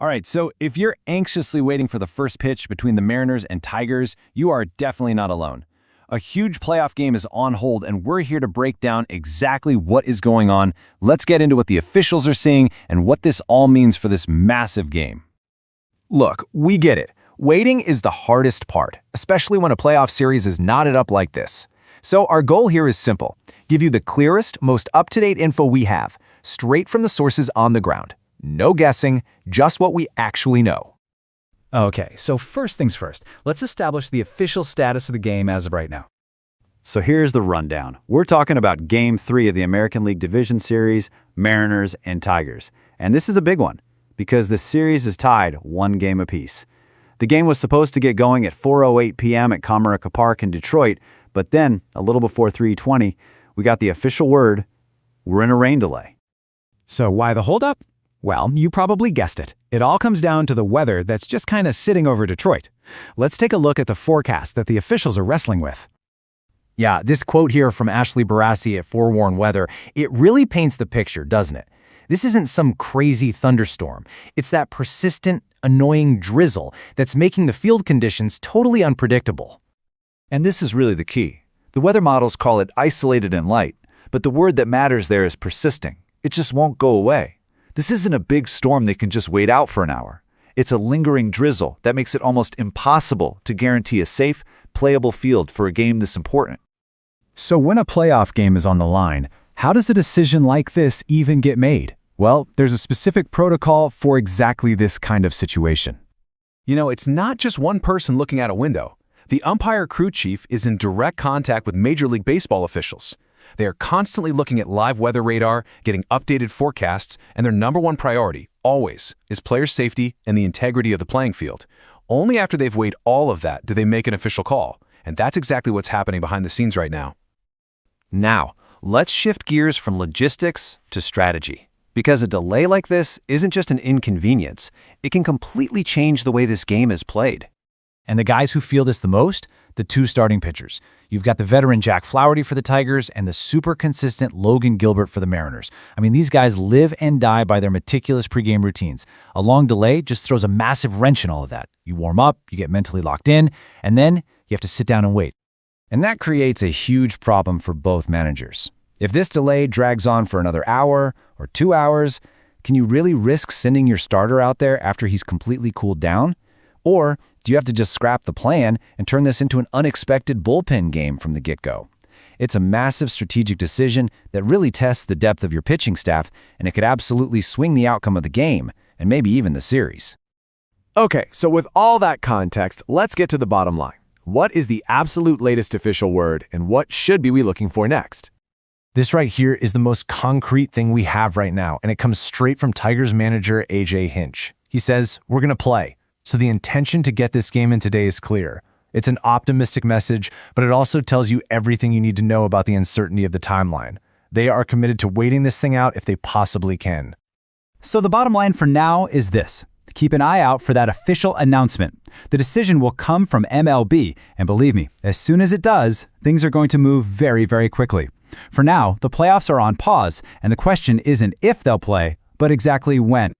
All right, so if you're anxiously waiting for the first pitch between the Mariners and Tigers, you are definitely not alone. A huge playoff game is on hold, and we're here to break down exactly what is going on. Let's get into what the officials are seeing and what this all means for this massive game. Look, we get it. Waiting is the hardest part, especially when a playoff series is knotted up like this. So our goal here is simple. Give you the clearest, most up-to-date info we have, straight from the sources on the ground. No guessing, just what we actually know. Okay, so first things first, let's establish the official status of the game as of right now. So here's the rundown. We're talking about Game 3 of the American League Division Series, Mariners and Tigers. And this is a big one, because the series is tied 1 game apiece. The game was supposed to get going at 4:08 p.m. at Comerica Park in Detroit, but then, a little before 3:20, we got the official word, we're in a rain delay. So why the holdup? Well, you probably guessed it. It all comes down to the weather that's just kind of sitting over Detroit. Let's take a look at the forecast that the officials are wrestling with. Yeah, this quote here from Ashley Barassi at Forewarned Weather, it really paints the picture, doesn't it? This isn't some crazy thunderstorm. It's that persistent, annoying drizzle that's making the field conditions totally unpredictable. And this is really the key. The weather models call it isolated and light, but the word that matters there is persisting. It just won't go away. This isn't a big storm that can just wait out for an hour. It's a lingering drizzle that makes it almost impossible to guarantee a safe, playable field for a game this important. So when a playoff game is on the line, how does a decision like this even get made? Well, there's a specific protocol for exactly this kind of situation. You know, it's not just one person looking out a window. The umpire crew chief is in direct contact with Major League Baseball officials. They are constantly looking at live weather radar, getting updated forecasts, and their number one priority, always, is player safety and the integrity of the playing field. Only after they've weighed all of that do they make an official call, and that's exactly what's happening behind the scenes right now. Now, let's shift gears from logistics to strategy. Because a delay like this isn't just an inconvenience, it can completely change the way this game is played. And the guys who feel this the most? The 2 starting pitchers. You've got the veteran Jack Flaherty for the Tigers and the super consistent Logan Gilbert for the Mariners. I mean, these guys live and die by their meticulous pregame routines. A long delay just throws a massive wrench in all of that. You warm up, you get mentally locked in, and then you have to sit down and wait. And that creates a huge problem for both managers. If this delay drags on for another hour or 2 hours, can you really risk sending your starter out there after he's completely cooled down? Or do you have to just scrap the plan and turn this into an unexpected bullpen game from the get-go? It's a massive strategic decision that really tests the depth of your pitching staff, and it could absolutely swing the outcome of the game, and maybe even the series. Okay, so with all that context, let's get to the bottom line. What is the absolute latest official word, and what should we be looking for next? This right here is the most concrete thing we have right now, and it comes straight from Tigers manager AJ Hinch. He says, we're going to play. So the intention to get this game in today is clear. It's an optimistic message, but it also tells you everything you need to know about the uncertainty of the timeline. They are committed to waiting this thing out if they possibly can. So the bottom line for now is this. Keep an eye out for that official announcement. The decision will come from MLB, and believe me, as soon as it does, things are going to move very, very quickly. For now, the playoffs are on pause, and the question isn't if they'll play, but exactly when.